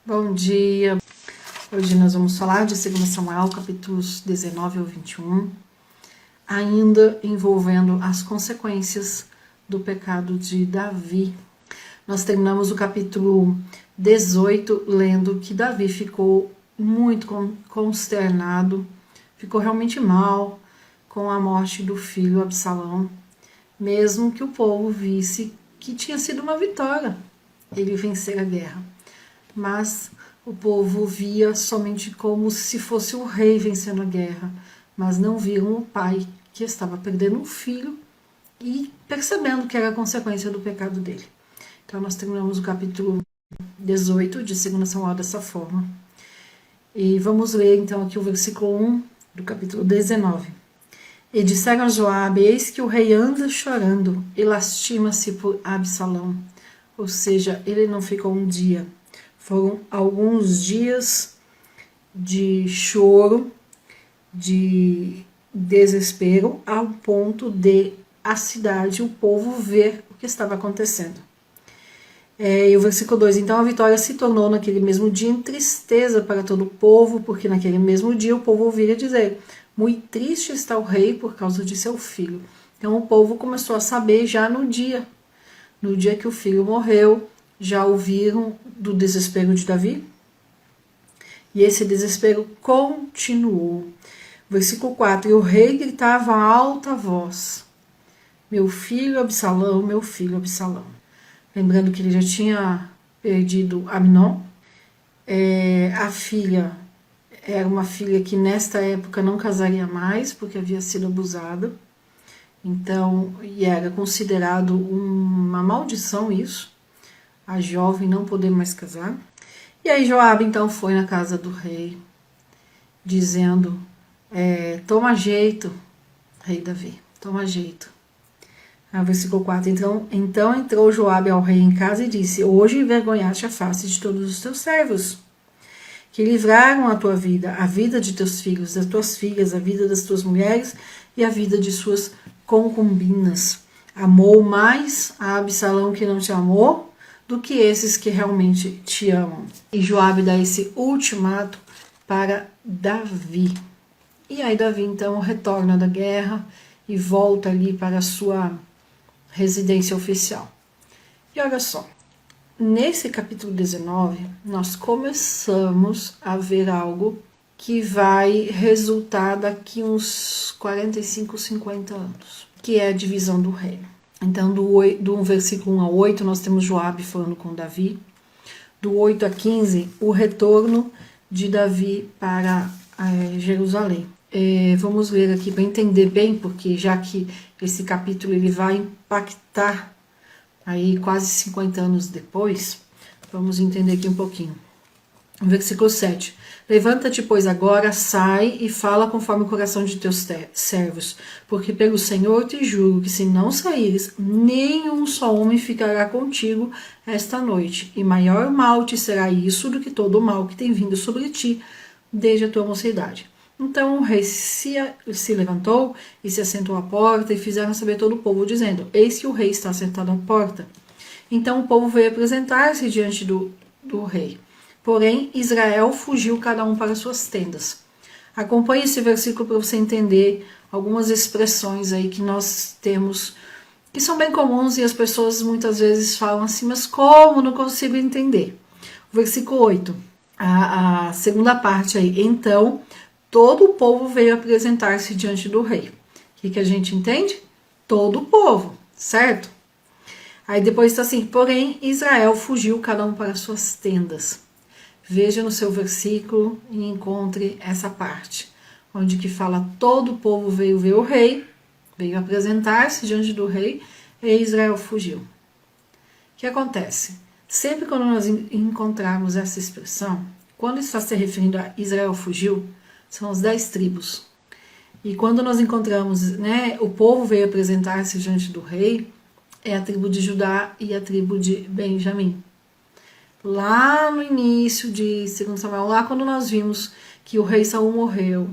Bom dia. Hoje nós vamos falar de 2 Samuel, capítulos 19 ao 21, ainda envolvendo as consequências do pecado de Davi. Nós terminamos o capítulo 18 lendo que Davi ficou muito consternado, ficou realmente mal com a morte do filho Absalão, mesmo que o povo visse que tinha sido uma vitória ele vencer a guerra. Mas o povo via somente como se fosse o rei vencendo a guerra, mas não viram o pai que estava perdendo um filho e percebendo que era a consequência do pecado dele. Então nós terminamos o capítulo 18 de 2 Samuel dessa forma. E vamos ler então aqui o versículo 1 do capítulo 19. E disseram a Joabe: eis que o rei anda chorando e lastima-se por Absalão. Ou seja, ele não ficou um dia. Foram alguns dias de choro, de desespero, ao ponto de a cidade, o povo, ver o que estava acontecendo. E o versículo 2, então a vitória se tornou naquele mesmo dia em tristeza para todo o povo, porque naquele mesmo dia o povo ouvira dizer: muito triste está o rei por causa de seu filho. Então o povo começou a saber já no dia que o filho morreu, já ouviram do desespero de Davi? E esse desespero continuou. Versículo 4, e o rei gritava a alta voz: meu filho Absalão, meu filho Absalão. Lembrando que ele já tinha perdido Amnon. A filha era uma filha que nesta época não casaria mais, porque havia sido abusada. Então, e era considerado uma maldição isso, a jovem não poder mais casar. E aí Joabe então foi na casa do rei, dizendo: toma jeito, rei Davi, toma jeito. Versículo 4, então entrou Joabe ao rei em casa e disse: hoje envergonhaste a face de todos os teus servos, que livraram a tua vida, a vida de teus filhos, das tuas filhas, a vida das tuas mulheres e a vida de suas concubinas. Amou mais a Absalão que não te amou do que esses que realmente te amam. E Joabe dá esse ultimato para Davi. E aí Davi então retorna da guerra e volta ali para a sua residência oficial. E olha só, nesse capítulo 19, nós começamos a ver algo que vai resultar daqui uns 45, 50 anos, que é a divisão do reino. Então, do versículo 1 a 8, nós temos Joabe falando com Davi. Do 8 a 15, o retorno de Davi para Jerusalém. Vamos ler aqui para entender bem, porque já que esse capítulo ele vai impactar aí quase 50 anos depois, vamos entender aqui um pouquinho. Versículo 7. Levanta-te, pois, agora, sai e fala conforme o coração de teus servos, porque pelo Senhor te juro que se não saíres, nenhum só homem ficará contigo esta noite, e maior mal te será isso do que todo o mal que tem vindo sobre ti desde a tua mocidade. Então o rei se levantou e se assentou à porta, e fizeram saber todo o povo, dizendo: eis que o rei está sentado à porta. Então o povo veio apresentar-se diante do rei. Porém, Israel fugiu cada um para suas tendas. Acompanhe esse versículo para você entender algumas expressões aí que nós temos, que são bem comuns e as pessoas muitas vezes falam assim: mas como? Não consigo entender. O versículo 8, a segunda parte aí. Então, todo o povo veio apresentar-se diante do rei. O que a gente entende? Todo o povo, certo? Aí depois está assim: porém, Israel fugiu cada um para suas tendas. Veja no seu versículo e encontre essa parte, onde que fala: todo o povo veio ver o rei, veio apresentar-se diante do rei, e Israel fugiu. O que acontece? Sempre quando nós encontrarmos essa expressão, quando está se referindo a Israel fugiu, são as 10 tribos. E quando nós encontramos, o povo veio apresentar-se diante do rei, é a tribo de Judá e a tribo de Benjamim. Lá no início de 2 Samuel, lá quando nós vimos que o rei Saul morreu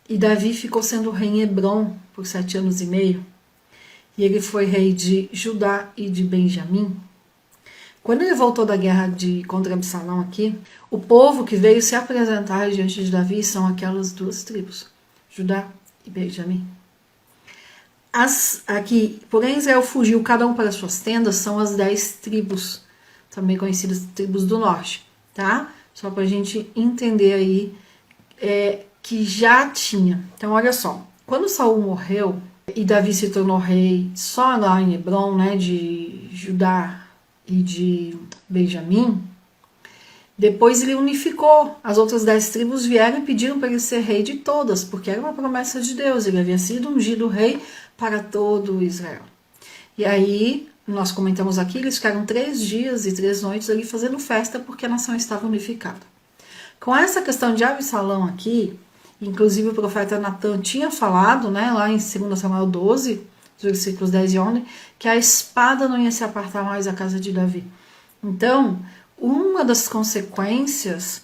e Davi ficou sendo rei em Hebrom por 7 anos e meio, e ele foi rei de Judá e de Benjamim, Quando ele voltou da guerra contra Absalão aqui, o povo que veio se apresentar diante de Davi são aquelas duas tribos, Judá e Benjamim. Porém Israel fugiu cada um para suas tendas, são as 10 tribos, também conhecidas tribos do norte, tá? Só para a gente entender aí que já tinha. Então olha só, quando Saul morreu e Davi se tornou rei só lá em Hebron, né, de Judá e de Benjamim, depois ele unificou. As outras 10 tribos vieram e pediram para ele ser rei de todas, porque era uma promessa de Deus, ele havia sido ungido rei para todo Israel. E aí, nós comentamos aqui, eles ficaram 3 dias e 3 noites ali fazendo festa, porque a nação estava unificada. Com essa questão de Absalão aqui, inclusive o profeta Natan tinha falado, né, lá em 2 Samuel 12, versículos 10 e 11, que a espada não ia se apartar mais da casa de Davi. Então, uma das consequências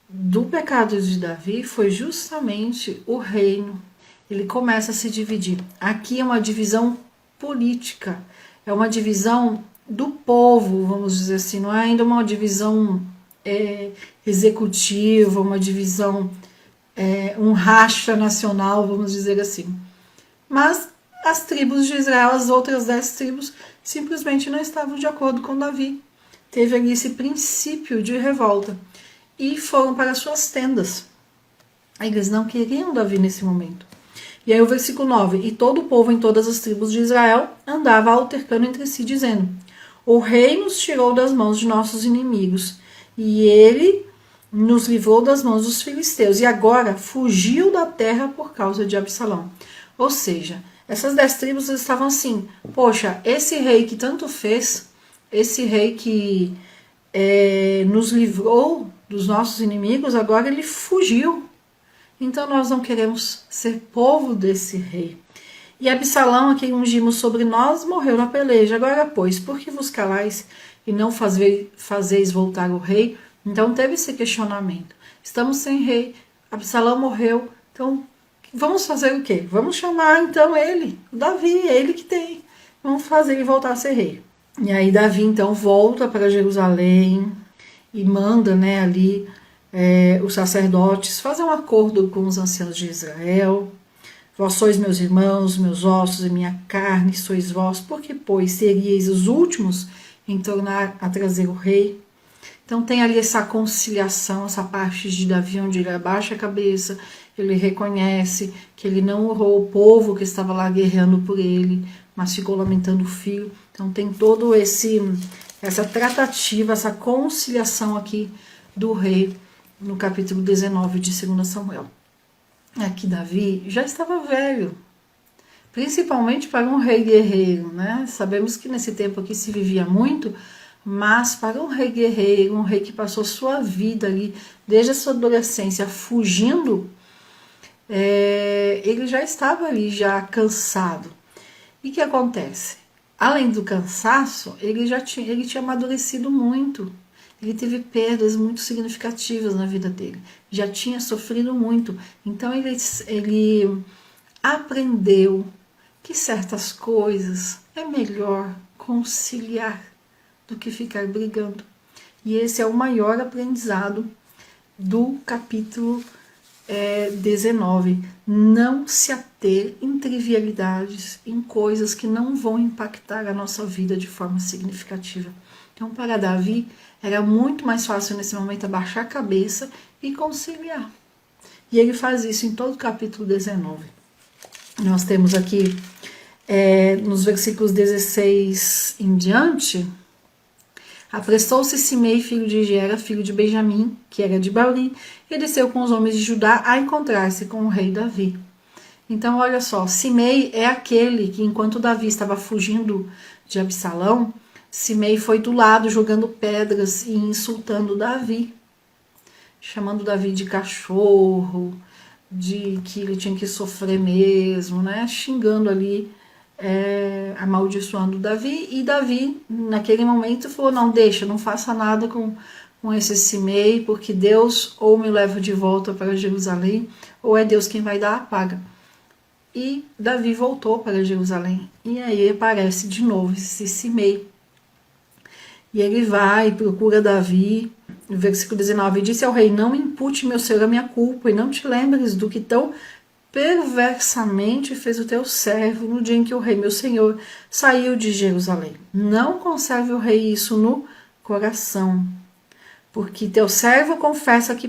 do pecado de Davi foi justamente o reino. Ele começa a se dividir. Aqui é uma divisão política, é uma divisão do povo, vamos dizer assim, não é ainda uma divisão executiva, uma divisão, um racha nacional, vamos dizer assim. Mas as tribos de Israel, as outras 10 tribos, simplesmente não estavam de acordo com Davi. Teve ali esse princípio de revolta e foram para suas tendas. Eles não queriam Davi nesse momento. E aí o versículo 9, e todo o povo em todas as tribos de Israel andava altercando entre si, dizendo, o rei nos tirou das mãos de nossos inimigos, e ele nos livrou das mãos dos filisteus, e agora fugiu da terra por causa de Absalão. Ou seja, essas 10 tribos estavam assim, poxa, esse rei que tanto fez, esse rei que nos livrou dos nossos inimigos, agora ele fugiu. Então nós não queremos ser povo desse rei. E Absalão, a quem ungimos sobre nós, morreu na peleja. Agora, pois, por que vos calais e não fazeis voltar o rei? Então teve esse questionamento. Estamos sem rei, Absalão morreu, então vamos fazer o quê? Vamos chamar então ele, o Davi, ele que tem. Vamos fazer ele voltar a ser rei. E aí Davi então volta para Jerusalém e manda, né, ali os sacerdotes fazer um acordo com os anciãos de Israel. Vós sois meus irmãos, meus ossos e minha carne, sois vós, porque, pois, seríeis os últimos em tornar a trazer o rei. Então tem ali essa conciliação, essa parte de Davi, onde ele abaixa a cabeça, ele reconhece que ele não honrou o povo que estava lá guerreando por ele, mas ficou lamentando o filho. Então tem todo essa tratativa, essa conciliação aqui do rei, no capítulo 19 de 2 Samuel. Aqui Davi já estava velho, principalmente para um rei guerreiro, né? Sabemos que nesse tempo aqui se vivia muito, mas para um rei guerreiro, um rei que passou sua vida ali, desde a sua adolescência, fugindo, ele já estava ali, já cansado. E o que acontece? Além do cansaço, ele tinha amadurecido muito. Ele teve perdas muito significativas na vida dele. Já tinha sofrido muito. Então ele aprendeu que certas coisas é melhor conciliar do que ficar brigando. E esse é o maior aprendizado do capítulo 19. Não se ater em trivialidades, em coisas que não vão impactar a nossa vida de forma significativa. Então, para Davi, era muito mais fácil nesse momento abaixar a cabeça e conciliar. E ele faz isso em todo o capítulo 19. Nós temos aqui, nos versículos 16 em diante, apressou-se Simei, filho de Gera, filho de Benjamim, que era de Bauri, e desceu com os homens de Judá a encontrar-se com o rei Davi. Então, olha só, Simei é aquele que, enquanto Davi estava fugindo de Absalão, Simei foi do lado jogando pedras e insultando Davi, chamando Davi de cachorro, de que ele tinha que sofrer mesmo, né? Xingando ali, amaldiçoando Davi. E Davi, naquele momento, falou, não, deixa, não faça nada com esse Simei, porque Deus ou me leva de volta para Jerusalém, ou é Deus quem vai dar a paga. E Davi voltou para Jerusalém, e aí aparece de novo esse Simei. E ele vai e procura Davi. No versículo 19, disse ao rei: não impute, meu senhor, a minha culpa, e não te lembres do que tão perversamente fez o teu servo no dia em que o rei, meu senhor, saiu de Jerusalém. Não conserve o rei isso no coração, porque teu servo confessa que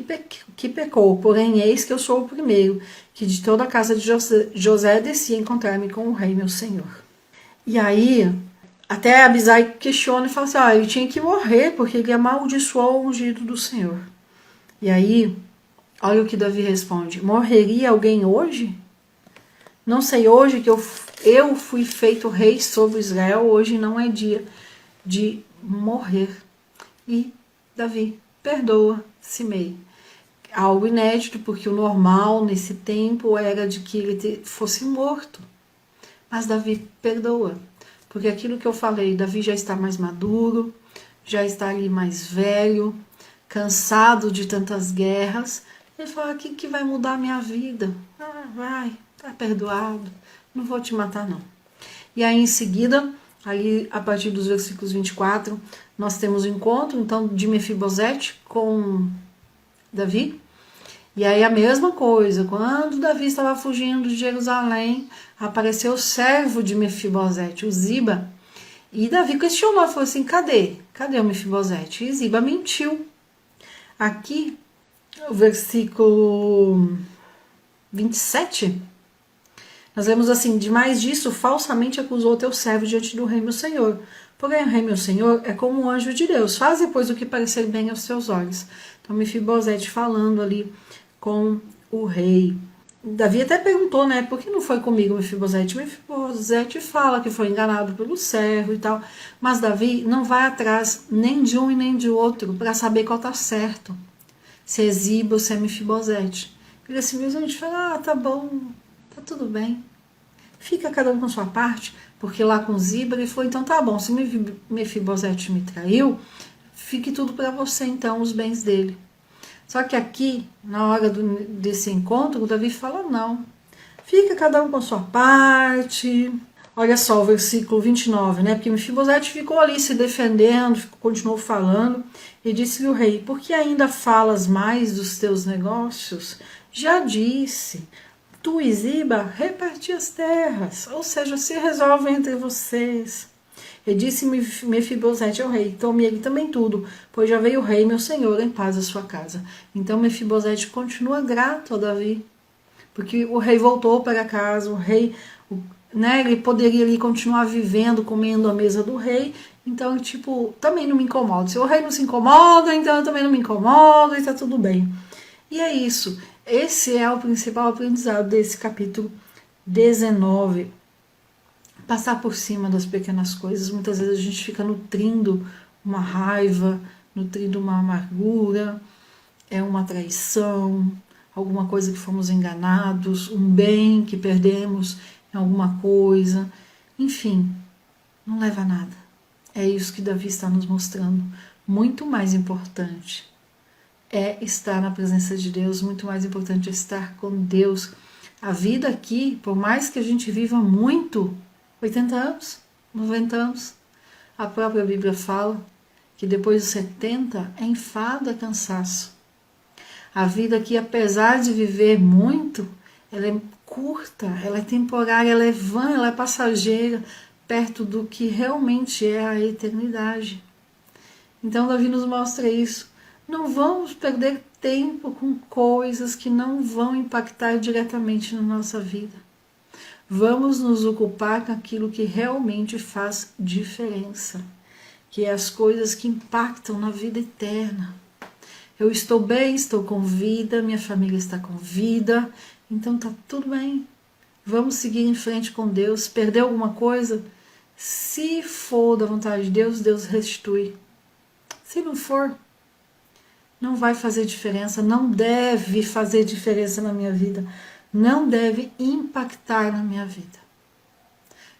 pecou, porém eis que eu sou o primeiro, que de toda a casa de José desci a encontrar-me com o rei, meu senhor. E aí, até Abisai questiona e fala assim, ele tinha que morrer, porque ele amaldiçoou o ungido do Senhor. E aí, olha o que Davi responde: morreria alguém hoje? Não sei, hoje que eu fui feito rei sobre Israel, hoje não é dia de morrer. E Davi perdoa Simei. Algo inédito, porque o normal nesse tempo era de que ele fosse morto. Mas Davi perdoa, porque aquilo que eu falei, Davi já está mais maduro, já está ali mais velho, cansado de tantas guerras. Ele fala: o que vai mudar a minha vida? Vai, tá perdoado, não vou te matar não. E aí em seguida, ali a partir dos versículos 24, nós temos o encontro então de Mefibosete com Davi. E aí a mesma coisa, quando Davi estava fugindo de Jerusalém, apareceu o servo de Mefibosete, o Ziba. E Davi questionou, falou assim: cadê o Mefibosete? E Ziba mentiu. Aqui, o versículo 27, nós vemos assim: demais disso, falsamente acusou teu servo diante do rei meu senhor. Porém, o rei meu senhor é como um anjo de Deus, faze pois o que parecer bem aos teus olhos. Então, Mefibosete falando ali com o rei. Davi até perguntou, né, por que não foi comigo, Mefibosete? Mefibosete fala que foi enganado pelo servo e tal, mas Davi não vai atrás nem de um e nem de outro para saber qual tá certo, se é Ziba ou se é Mefibosete. Ele simplesmente fala: tá bom, tá tudo bem, fica cada um com sua parte, porque lá com Ziba ele falou: então tá bom, se Mefibosete me traiu, fique tudo para você então, os bens dele. Só que aqui, na hora desse encontro, o Davi fala: não, fica cada um com sua parte. Olha só o versículo 29, né? Porque Mefibosete ficou ali se defendendo, continuou falando, e disse-lhe o rei: por que ainda falas mais dos teus negócios? Já disse, tu e Ziba reparti as terras, ou seja, se resolvem entre vocês. E disse Mefibosete ao rei: tome ele também tudo, pois já veio o rei, meu senhor, em paz à sua casa. Então Mefibosete continua grato a Davi, porque o rei voltou para casa, o rei, né, ele poderia ali continuar vivendo, comendo à mesa do rei. Então, tipo, também não me incomoda. Se o rei não se incomoda, então eu também não me incomodo e tá tudo bem. E é isso. Esse é o principal aprendizado desse capítulo 19. Passar por cima das pequenas coisas. Muitas vezes a gente fica nutrindo uma raiva, nutrindo uma amargura, uma traição, alguma coisa que fomos enganados, um bem que perdemos em alguma coisa. Enfim, não leva a nada. É isso que Davi está nos mostrando. Muito mais importante é estar na presença de Deus, muito mais importante é estar com Deus. A vida aqui, por mais que a gente viva muito, 80 anos, 90 anos, a própria Bíblia fala que depois dos 70 é enfado, é cansaço. A vida aqui, apesar de viver muito, ela é curta, ela é temporária, ela é vã, ela é passageira, perto do que realmente é a eternidade. Então Davi nos mostra isso. Não vamos perder tempo com coisas que não vão impactar diretamente na nossa vida. Vamos nos ocupar com aquilo que realmente faz diferença, que é as coisas que impactam na vida eterna. Eu estou bem, estou com vida, minha família está com vida, então tá tudo bem. Vamos seguir em frente com Deus. Perdeu alguma coisa? Se for da vontade de Deus, Deus restitui. Se não for, não vai fazer diferença, não deve fazer diferença na minha vida, não deve impactar na minha vida.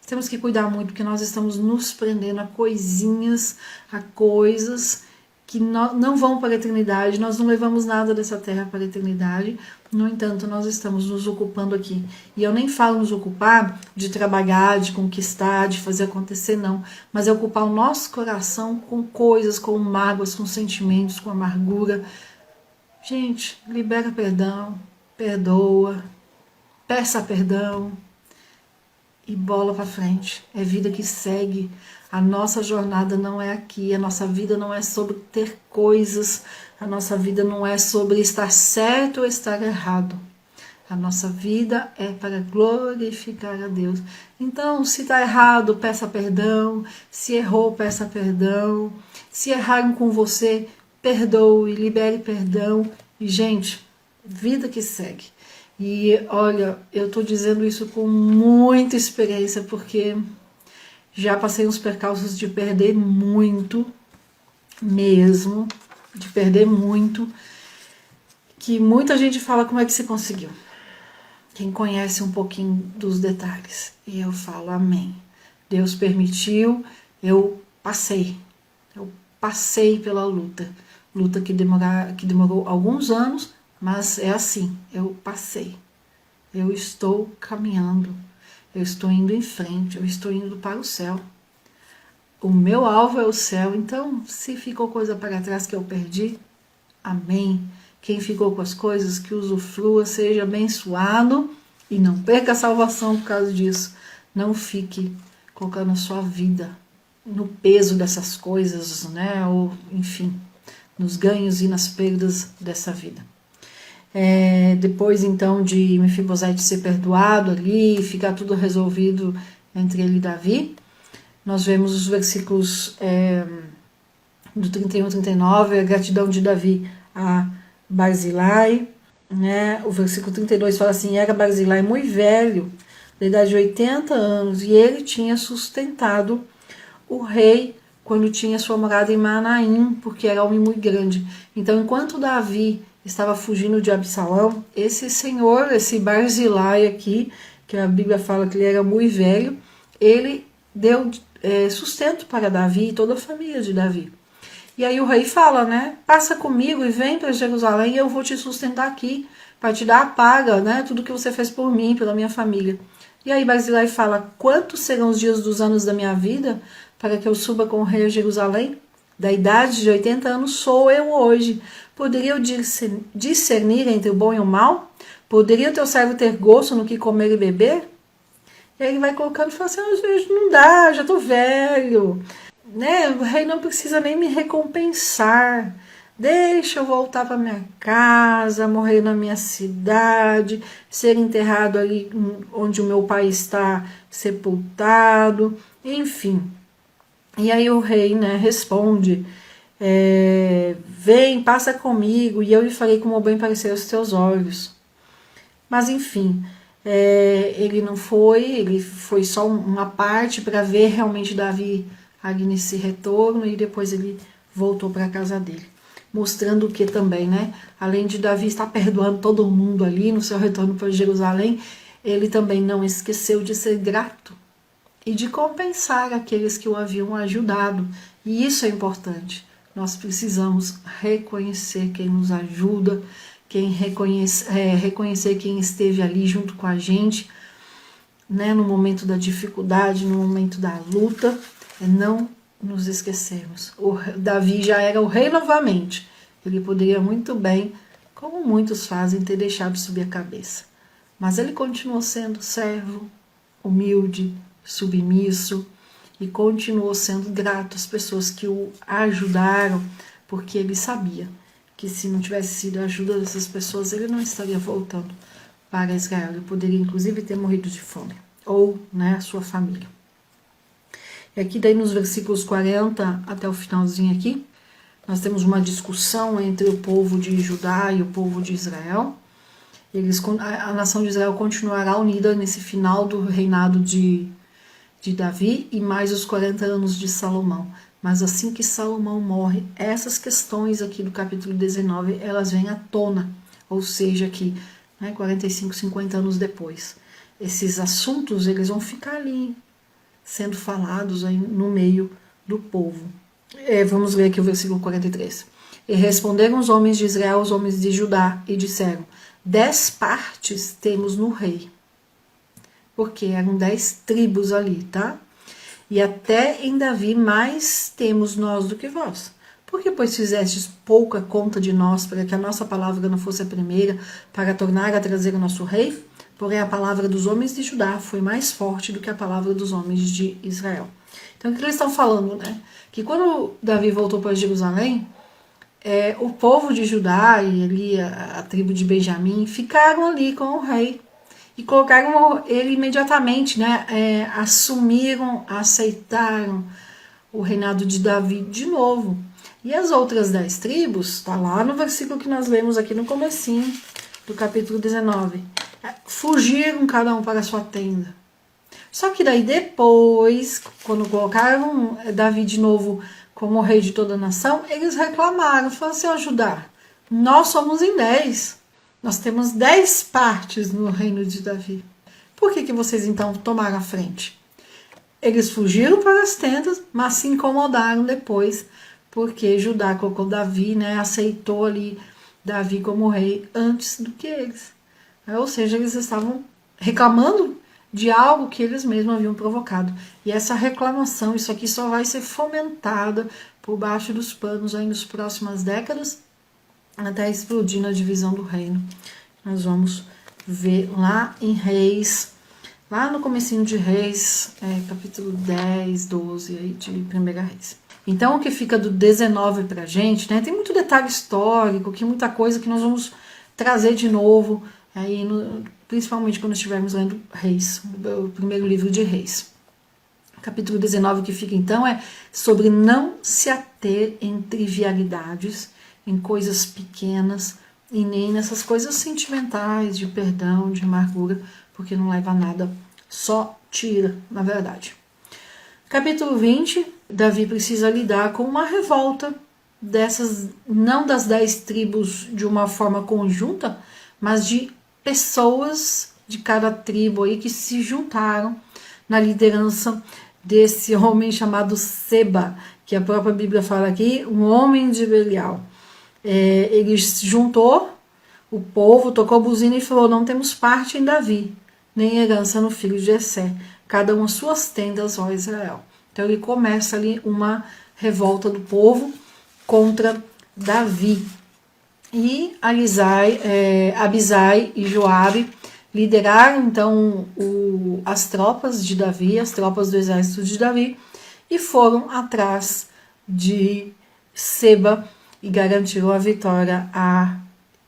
Temos que cuidar muito, porque nós estamos nos prendendo a coisinhas, a coisas que não vão para a eternidade, nós não levamos nada dessa terra para a eternidade, no entanto, nós estamos nos ocupando aqui. E eu nem falo nos ocupar de trabalhar, de conquistar, de fazer acontecer, não, mas é ocupar o nosso coração com coisas, com mágoas, com sentimentos, com amargura. Gente, libera perdão, perdoa, peça perdão e bola para frente. É vida que segue. A nossa jornada não é aqui, a nossa vida não é sobre ter coisas, a nossa vida não é sobre estar certo ou estar errado. A nossa vida é para glorificar a Deus. Então, se está errado, peça perdão. Se errou, peça perdão. Se erraram com você, perdoe, libere perdão. E, gente, vida que segue. E, olha, eu estou dizendo isso com muita experiência, porque já passei uns percalços de perder muito, mesmo, de perder muito, que muita gente fala como é que você conseguiu. Quem conhece um pouquinho dos detalhes. E eu falo, amém. Deus permitiu, eu passei pela luta. Luta que demorou alguns anos, mas é assim, eu passei. Eu estou caminhando. Eu estou indo em frente, eu estou indo para o céu. O meu alvo é o céu, então se ficou coisa para trás que eu perdi, amém. Quem ficou com as coisas, que usufrua, seja abençoado e não perca a salvação por causa disso. Não fique colocando a sua vida no peso dessas coisas, né? Ou, enfim, nos ganhos e nas perdas dessa vida. Depois então de Mefibosete ser perdoado ali, ficar tudo resolvido entre ele e Davi, nós vemos os versículos do 31 a 39, a gratidão de Davi a Barzilai, né? O versículo 32 fala assim, era Barzilai muito velho, da idade de 80 anos, e ele tinha sustentado o rei quando tinha sua morada em Manaim, porque era homem muito grande. Então, enquanto Davi estava fugindo de Absalão, esse senhor, esse Barzilai aqui, que a Bíblia fala que ele era muito velho, ele deu sustento para Davi e toda a família de Davi. E aí o rei fala, né, passa comigo e vem para Jerusalém e eu vou te sustentar aqui, para te dar a paga, né, tudo que você fez por mim, pela minha família. E aí Barzilai fala, quantos serão os dias dos anos da minha vida para que eu suba com o rei a Jerusalém? Da idade de 80 anos sou eu hoje. Poderia eu discernir entre o bom e o mal? Poderia o teu servo ter gosto no que comer e beber? E aí ele vai colocando e fala assim, não dá, já tô velho. Né? O rei não precisa nem me recompensar. Deixa eu voltar para minha casa, morrer na minha cidade, ser enterrado ali onde o meu pai está sepultado, enfim. E aí o rei, né, responde, vem, passa comigo, e eu lhe farei como bem parecer aos teus olhos. Mas enfim, ele não foi, ele foi só uma parte para ver realmente Davi ali nesse retorno, e depois ele voltou para a casa dele. Mostrando que também, né, além de Davi estar perdoando todo mundo ali no seu retorno para Jerusalém, ele também não esqueceu de ser grato e de compensar aqueles que o haviam ajudado. E isso é importante. Nós precisamos reconhecer quem nos ajuda, reconhecer quem esteve ali junto com a gente, né, no momento da dificuldade, no momento da luta, não nos esquecermos. Davi já era o rei novamente. Ele poderia muito bem, como muitos fazem, ter deixado subir a cabeça. Mas ele continuou sendo servo, humilde, submisso, e continuou sendo grato às pessoas que o ajudaram, porque ele sabia que se não tivesse sido a ajuda dessas pessoas, ele não estaria voltando para Israel. Ele poderia inclusive ter morrido de fome, ou, né, a sua família. E aqui daí nos versículos 40 até o finalzinho aqui, nós temos uma discussão entre o povo de Judá e o povo de Israel. A nação de Israel continuará unida nesse final do reinado de Davi e mais os 40 anos de Salomão. Mas assim que Salomão morre, essas questões aqui do capítulo 19, elas vêm à tona. Ou seja, que 45, 50 anos depois. Esses assuntos, eles vão ficar ali, sendo falados aí no meio do povo. Vamos ler aqui o versículo 43. E responderam os homens de Israel, os homens de Judá, e disseram: 10 partes temos no rei. Porque eram 10 tribos ali, tá? E até em Davi mais temos nós do que vós. Porque, pois, fizestes pouca conta de nós, para que a nossa palavra não fosse a primeira, para tornar a trazer o nosso rei? Porém, a palavra dos homens de Judá foi mais forte do que a palavra dos homens de Israel. Então, o que eles estão falando, né? Que quando Davi voltou para Jerusalém, o povo de Judá e ali a tribo de Benjamim ficaram ali com o rei e colocaram ele imediatamente, né? Assumiram, aceitaram o reinado de Davi de novo. E as outras 10 tribos, está lá no versículo que nós lemos aqui no comecinho do capítulo 19, fugiram cada um para a sua tenda. Só que daí depois, quando colocaram Davi de novo como rei de toda a nação, eles reclamaram, falaram assim: ó, Judá, nós somos em 10, nós temos 10 partes no reino de Davi. Por que vocês então tomaram a frente? Eles fugiram para as tendas, mas se incomodaram depois, porque Judá colocou Davi, né, aceitou ali Davi como rei antes do que eles. Ou seja, eles estavam reclamando de algo que eles mesmos haviam provocado. E essa reclamação, isso aqui só vai ser fomentada por baixo dos panos aí nas próximas décadas, até explodir na divisão do reino. Nós vamos ver lá em Reis, lá no comecinho de Reis, capítulo 10, 12 aí de 1 Reis. Então, o que fica do 19 pra gente, né? Tem muito detalhe histórico, que muita coisa que nós vamos trazer de novo, aí principalmente quando estivermos lendo Reis, o primeiro livro de Reis. Capítulo 19 que fica então é sobre não se ater em trivialidades, em coisas pequenas, e nem nessas coisas sentimentais, de perdão, de amargura, porque não leva a nada, só tira, na verdade. Capítulo 20, Davi precisa lidar com uma revolta dessas, não das 10 tribos de uma forma conjunta, mas de pessoas de cada tribo aí que se juntaram na liderança desse homem chamado Seba, que a própria Bíblia fala aqui, um homem de Belial. Ele juntou o povo, tocou buzina e falou: não temos parte em Davi, nem herança no filho de Jessé, cada uma suas tendas, ó Israel. Então ele começa ali uma revolta do povo contra Davi. E Abisai e Joabe lideraram então as tropas de Davi, as tropas do exército de Davi, e foram atrás de Seba e garantiram a vitória a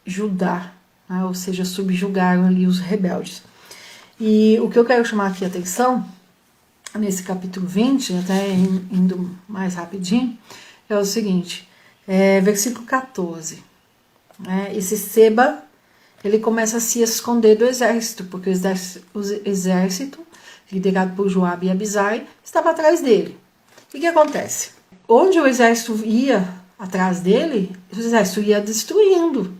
Judá, né? Ou seja, subjugaram ali os rebeldes. E o que eu quero chamar aqui a atenção, nesse capítulo 20, até indo mais rapidinho, é o seguinte, versículo 14. Esse Seba, ele começa a se esconder do exército, porque o exército liderado por Joabe e Abisai, estava atrás dele. O que acontece? Onde o exército ia atrás dele, o exército ia destruindo,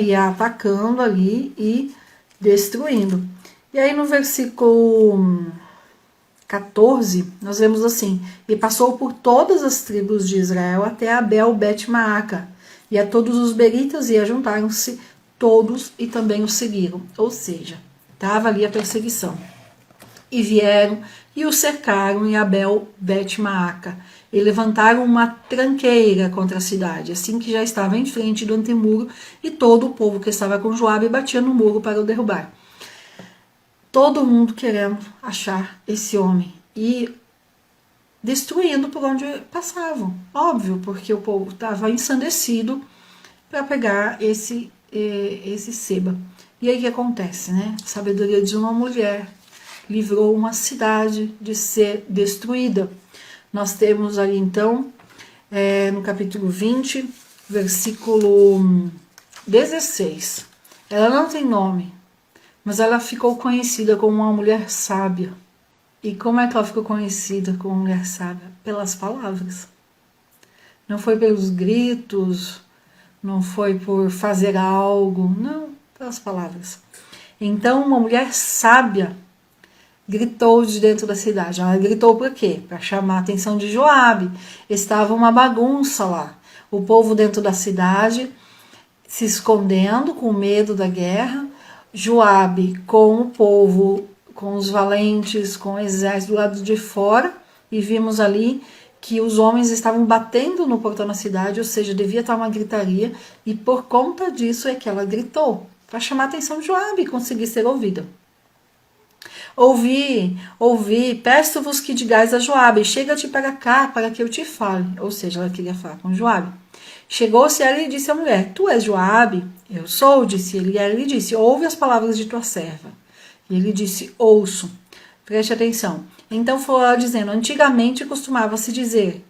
ia atacando ali e destruindo. E aí no versículo 14, nós vemos assim: e passou por todas as tribos de Israel até Abel Bet-Maaca, e a todos os beritas, e ajuntaram-se todos e também o seguiram. Ou seja, estava ali a perseguição. E vieram e o cercaram em Abel Bet-Maaca, e levantaram uma tranqueira contra a cidade, assim que já estava em frente do antemuro, e todo o povo que estava com Joabe batia no muro para o derrubar. Todo mundo querendo achar esse homem e destruindo por onde passavam. Óbvio, porque o povo estava ensandecido para pegar esse Seba. E aí o que acontece, né? A sabedoria de uma mulher livrou uma cidade de ser destruída. Nós temos ali então, no capítulo 20, versículo 16. Ela não tem nome, mas ela ficou conhecida como uma mulher sábia. E como é que ela ficou conhecida como mulher sábia? Pelas palavras. Não foi pelos gritos, não foi por fazer algo, não, pelas palavras. Então, uma mulher sábia gritou de dentro da cidade. Ela gritou por quê? Para chamar a atenção de Joabe. Estava uma bagunça lá. O povo dentro da cidade se escondendo com medo da guerra. Joabe com o povo, com os valentes, com o exército do lado de fora. E vimos ali que os homens estavam batendo no portão da cidade, ou seja, devia estar uma gritaria. E por conta disso é que ela gritou, para chamar a atenção de Joabe e conseguir ser ouvida. Ouvi, peço-vos que digais a Joabe, chega-te para cá, para que eu te fale. Ou seja, ela queria falar com Joabe. Chegou-se ela e disse à mulher, tu és Joabe? Eu sou, disse ele. E ela lhe disse, ouve as palavras de tua serva. E ele disse, ouço. Preste atenção. Então foi ela dizendo, antigamente costumava-se dizer,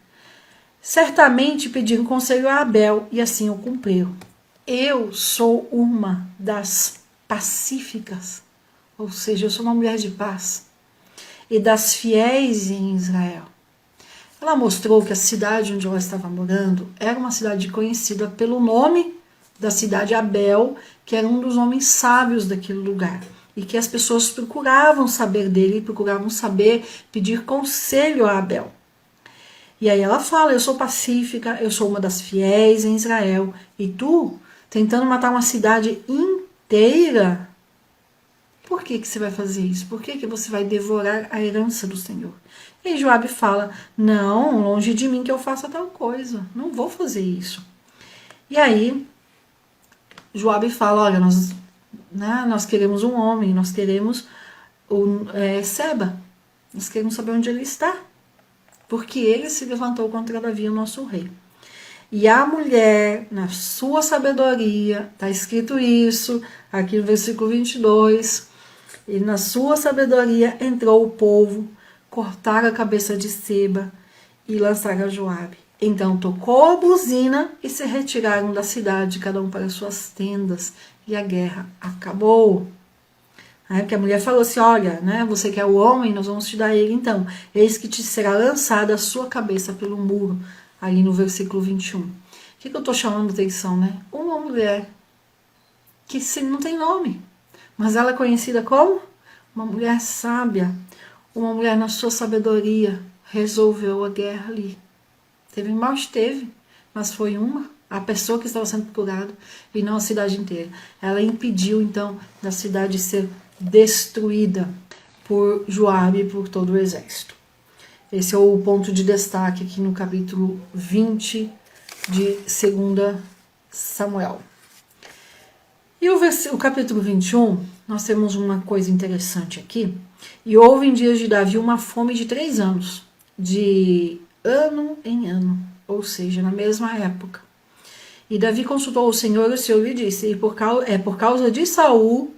certamente pediram conselho a Abel, e assim o cumpriram. Eu sou uma das pacíficas, ou seja, eu sou uma mulher de paz, e das fiéis em Israel. Ela mostrou que a cidade onde ela estava morando era uma cidade conhecida pelo nome da cidade Abel, que era um dos homens sábios daquele lugar, e que as pessoas procuravam saber dele, procuravam saber, pedir conselho a Abel. E aí ela fala, eu sou pacífica, eu sou uma das fiéis em Israel, e tu, tentando matar uma cidade inteira, por que você vai fazer isso? Por que você vai devorar a herança do Senhor? E Joabe fala, não, longe de mim que eu faça tal coisa, não vou fazer isso. E aí, Joabe fala, olha, nós queremos um homem, nós queremos Seba, nós queremos saber onde ele está, porque ele se levantou contra Davi, o nosso rei. E a mulher, na sua sabedoria, está escrito isso, aqui no versículo 22, e na sua sabedoria entrou o povo, cortaram a cabeça de Seba e lançaram a Joabe. Então tocou a buzina e se retiraram da cidade, cada um para suas tendas, e a guerra acabou. Porque a mulher falou assim, olha, né, você quer o homem, nós vamos te dar ele então. Eis que te será lançada a sua cabeça pelo muro, ali no versículo 21. O que eu estou chamando atenção, né? Uma mulher que não tem nome, mas ela é conhecida como uma mulher sábia, uma mulher na sua sabedoria, resolveu a guerra ali. Teve morte? Teve, mas foi a pessoa que estava sendo procurada, e não a cidade inteira. Ela impediu, então, da cidade ser destruída por Joabe e por todo o exército. Esse é o ponto de destaque aqui no capítulo 20 de 2 Samuel. E o capítulo 21, nós temos uma coisa interessante aqui. E houve em dias de Davi uma fome de 3 anos, de ano em ano, ou seja, na mesma época. E Davi consultou o Senhor, e o Senhor lhe disse, por causa de Saul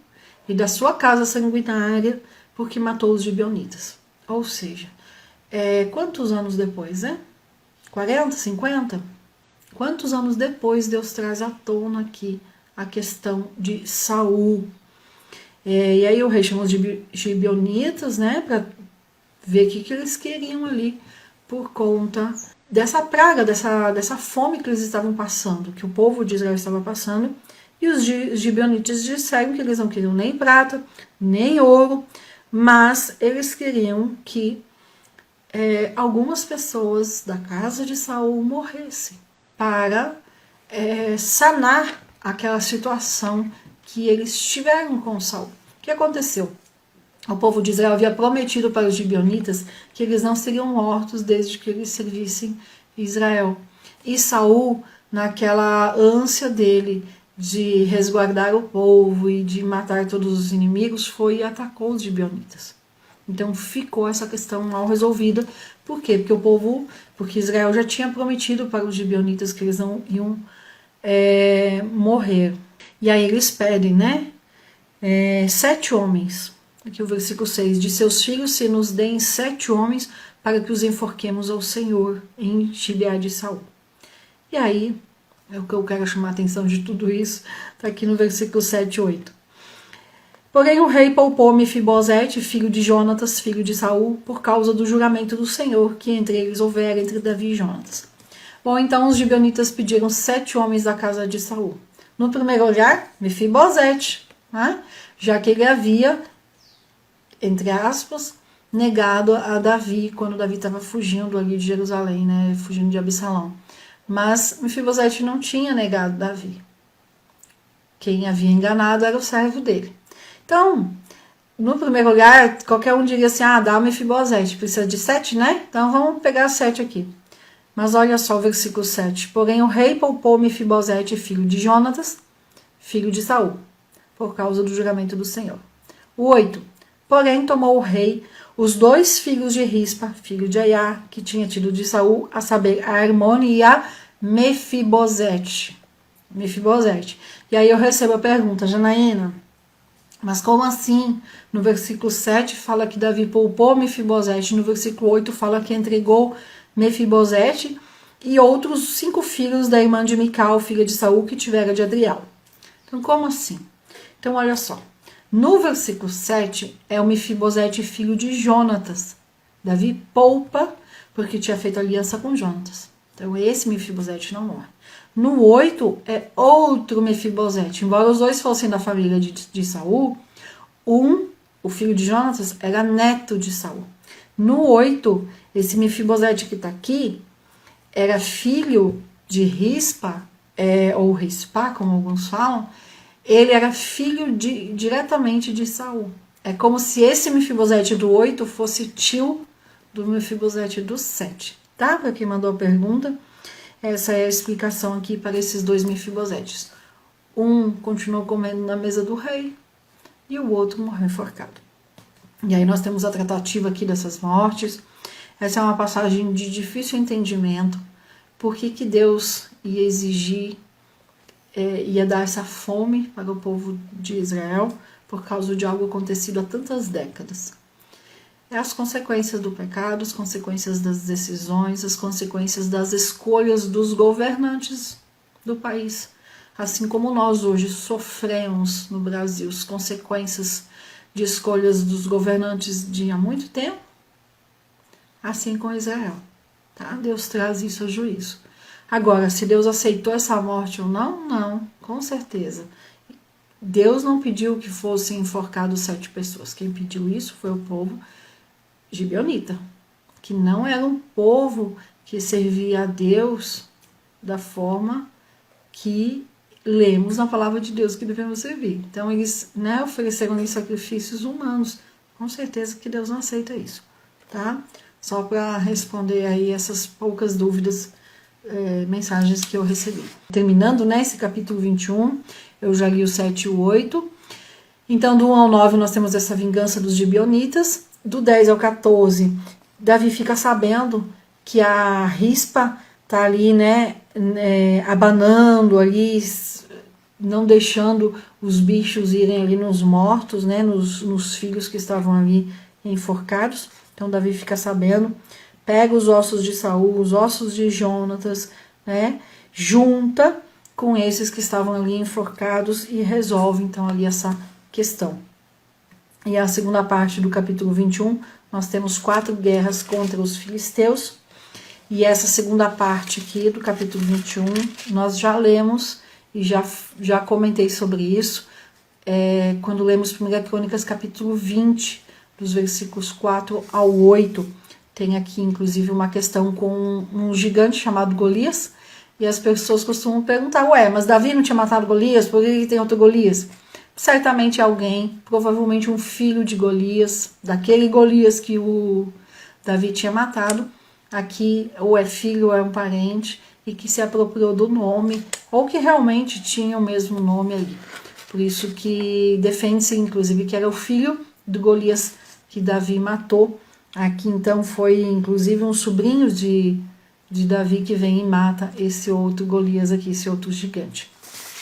e da sua casa sanguinária, porque matou os gibeonitas. Ou seja, quantos anos depois, né? 40, 50? Quantos anos depois Deus traz à tona aqui a questão de Saul? E aí o rei chamou os gibeonitas, né, para ver o que eles queriam ali, por conta dessa praga, dessa fome que eles estavam passando, que o povo de Israel estava passando, e os gibeonitas disseram que eles não queriam nem prata, nem ouro, mas eles queriam que algumas pessoas da casa de Saul morressem, para sanar aquela situação que eles tiveram com Saul. O que aconteceu? O povo de Israel havia prometido para os gibeonitas que eles não seriam mortos desde que eles servissem Israel. E Saul, naquela ânsia dele de resguardar o povo e de matar todos os inimigos, foi e atacou os gibeonitas. Então ficou essa questão mal resolvida. Por quê? Porque Israel já tinha prometido para os gibeonitas que eles não iam morrer. E aí eles pedem, né? 7 homens. Aqui o versículo 6, de seus filhos se nos deem 7 homens para que os enforquemos ao Senhor em Gibeá de Saul. E aí, é o que eu quero chamar a atenção de tudo isso, está aqui no versículo 7 e 8. Porém o rei poupou Mefibosete, filho de Jonatas, filho de Saul, por causa do juramento do Senhor que entre eles houvera entre Davi e Jonatas. Bom, então os gibeonitas pediram 7 homens da casa de Saul. No primeiro olhar, Mefibosete, né? Já que ele havia entre aspas, negado a Davi, quando Davi estava fugindo ali de Jerusalém, né, fugindo de Absalão. Mas Mefibosete não tinha negado Davi. Quem havia enganado era o servo dele. Então, no primeiro lugar, qualquer um diria assim, dá o Mefibosete, precisa de 7, né? Então vamos pegar 7 aqui. Mas olha só o versículo 7. Porém o rei poupou Mefibosete, filho de Jonatas, filho de Saul, por causa do juramento do Senhor. O 8. Porém tomou o rei os 2 filhos de Rispa, filho de Aiá, que tinha tido de Saul, a saber, a Hermone e a Mefibosete. E aí eu recebo a pergunta, Janaína, mas como assim? No versículo 7 fala que Davi poupou Mefibosete, no versículo 8 fala que entregou Mefibosete e outros 5 filhos da irmã de Mical, filha de Saul, que tivera de Adriel. Então, como assim? Então, olha só. No versículo 7 é o Mefibosete, filho de Jonatas. Davi poupa porque tinha feito aliança com Jonatas. Então, esse Mefibosete não morre. No 8 é outro Mefibosete. Embora os dois fossem da família de Saul, o filho de Jonatas, era neto de Saul. No 8, esse Mefibosete que está aqui, era filho de Rispa, ou Rispa, como alguns falam, ele era filho diretamente de Saul. É como se esse Mefibosete do 8 fosse tio do Mefibosete do 7. Tá? Para quem mandou a pergunta, essa é a explicação aqui para esses 2 Mefibosetes. Um continuou comendo na mesa do rei e o outro morreu enforcado. E aí nós temos a tratativa aqui dessas mortes. Essa é uma passagem de difícil entendimento. Por que Deus ia exigir, ia dar essa fome para o povo de Israel por causa de algo acontecido há tantas décadas? É as consequências do pecado, as consequências das decisões, as consequências das escolhas dos governantes do país. Assim como nós hoje sofremos no Brasil as consequências de escolhas dos governantes de há muito tempo, assim com Israel. Tá? Deus traz isso a juízo. Agora, se Deus aceitou essa morte ou não, não, com certeza. Deus não pediu que fossem enforcados 7 pessoas. Quem pediu isso foi o povo gibeonita, que não era um povo que servia a Deus da forma que lemos na palavra de Deus que devemos servir. Então eles ofereceram sacrifícios humanos. Com certeza que Deus não aceita isso, tá? Só para responder aí essas poucas dúvidas, mensagens que eu recebi. Terminando, esse capítulo 21, eu já li o 7 e o 8. Então, do 1 ao 9, nós temos essa vingança dos gibeonitas. Do 10 ao 14, Davi fica sabendo que a Rispa tá ali, abanando ali, não deixando os bichos irem ali nos mortos, nos filhos que estavam ali enforcados. Então Davi fica sabendo, pega os ossos de Saul, os ossos de Jonatas, junta com esses que estavam ali enforcados e resolve então ali essa questão. E a segunda parte do capítulo 21, nós temos 4 guerras contra os filisteus. E essa segunda parte aqui do capítulo 21, nós já lemos e já comentei sobre isso quando lemos 1 Crônicas capítulo 20, dos versículos 4 ao 8. Tem aqui, inclusive, uma questão com um gigante chamado Golias. E as pessoas costumam perguntar, mas Davi não tinha matado Golias? Por que tem outro Golias? Certamente alguém, provavelmente um filho de Golias, daquele Golias que o Davi tinha matado, aqui ou é filho ou é um parente, e que se apropriou do nome, ou que realmente tinha o mesmo nome ali. Por isso que defende-se, inclusive, que era o filho do Golias que Davi matou. Aqui, então, foi, inclusive, um sobrinho de Davi que vem e mata esse outro Golias aqui, esse outro gigante.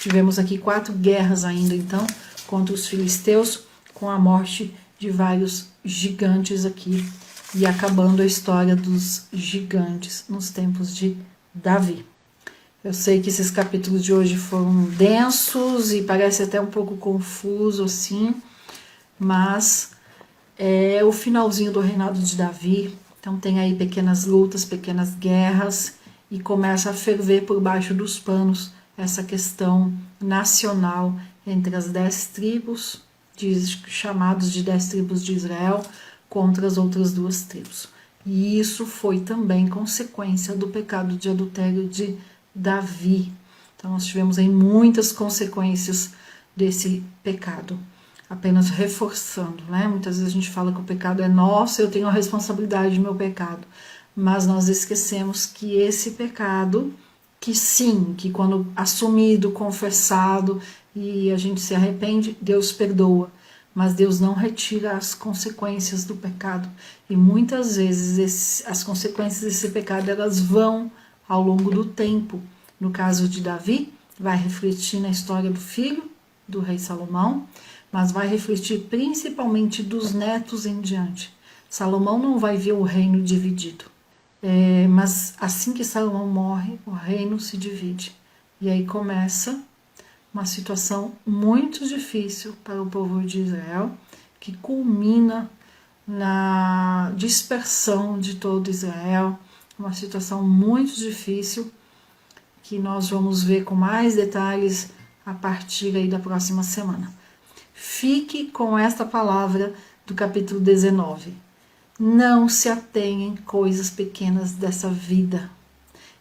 Tivemos aqui 4 guerras ainda, então, contra os filisteus, com a morte de vários gigantes aqui, e acabando a história dos gigantes nos tempos de Davi. Eu sei que esses capítulos de hoje foram densos e parece até um pouco confuso, assim, mas é o finalzinho do reinado de Davi, então tem aí pequenas lutas, pequenas guerras, e começa a ferver por baixo dos panos essa questão nacional entre as 10 tribos chamados de 10 tribos de Israel contra as outras 2 tribos. E isso foi também consequência do pecado de adultério de Davi. Então nós tivemos aí muitas consequências desse pecado. Apenas reforçando, né? Muitas vezes a gente fala que o pecado é nosso, eu tenho a responsabilidade do meu pecado. Mas nós esquecemos que esse pecado, que sim, que quando assumido, confessado e a gente se arrepende, Deus perdoa. Mas Deus não retira as consequências do pecado. E muitas vezes as consequências desse pecado, elas vão ao longo do tempo. No caso de Davi, vai refletir na história do filho do rei Salomão, mas vai refletir principalmente dos netos em diante. Salomão não vai ver o reino dividido. Mas assim que Salomão morre, o reino se divide. E aí começa uma situação muito difícil para o povo de Israel, que culmina na dispersão de todo Israel, uma situação muito difícil, que nós vamos ver com mais detalhes a partir aí da próxima semana. Fique com esta palavra do capítulo 19. Não se atenha em coisas pequenas dessa vida.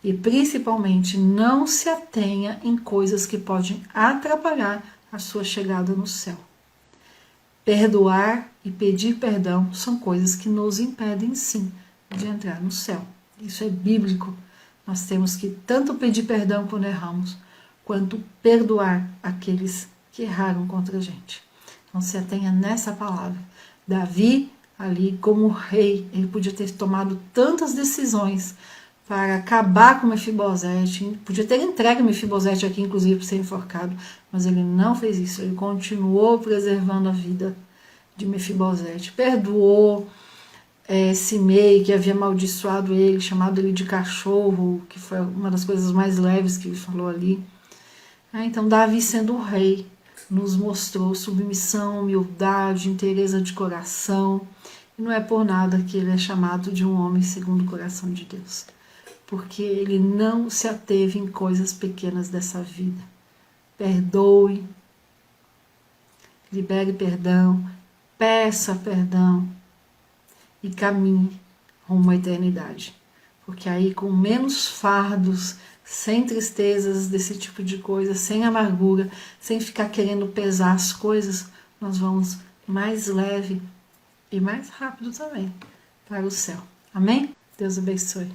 E principalmente não se atenha em coisas que podem atrapalhar a sua chegada no céu. Perdoar e pedir perdão são coisas que nos impedem sim de entrar no céu. Isso é bíblico. Nós temos que tanto pedir perdão quando erramos, quanto perdoar aqueles que erraram contra a gente. Então se atenha nessa palavra. Davi, ali como rei, ele podia ter tomado tantas decisões para acabar com Mefibosete, podia ter entregue Mefibosete aqui, inclusive, para ser enforcado, mas ele não fez isso, ele continuou preservando a vida de Mefibosete, perdoou Simei, que havia amaldiçoado ele, chamado ele de cachorro, que foi uma das coisas mais leves que ele falou ali. Então Davi, sendo o rei, nos mostrou submissão, humildade, inteireza de coração, e não é por nada que ele é chamado de um homem segundo o coração de Deus, porque ele não se ateve em coisas pequenas dessa vida. Perdoe, libere perdão, peça perdão e caminhe rumo à eternidade. Porque aí, com menos fardos, sem tristezas desse tipo de coisa, sem amargura, sem ficar querendo pesar as coisas, nós vamos mais leve e mais rápido também para o céu. Amém? Deus abençoe.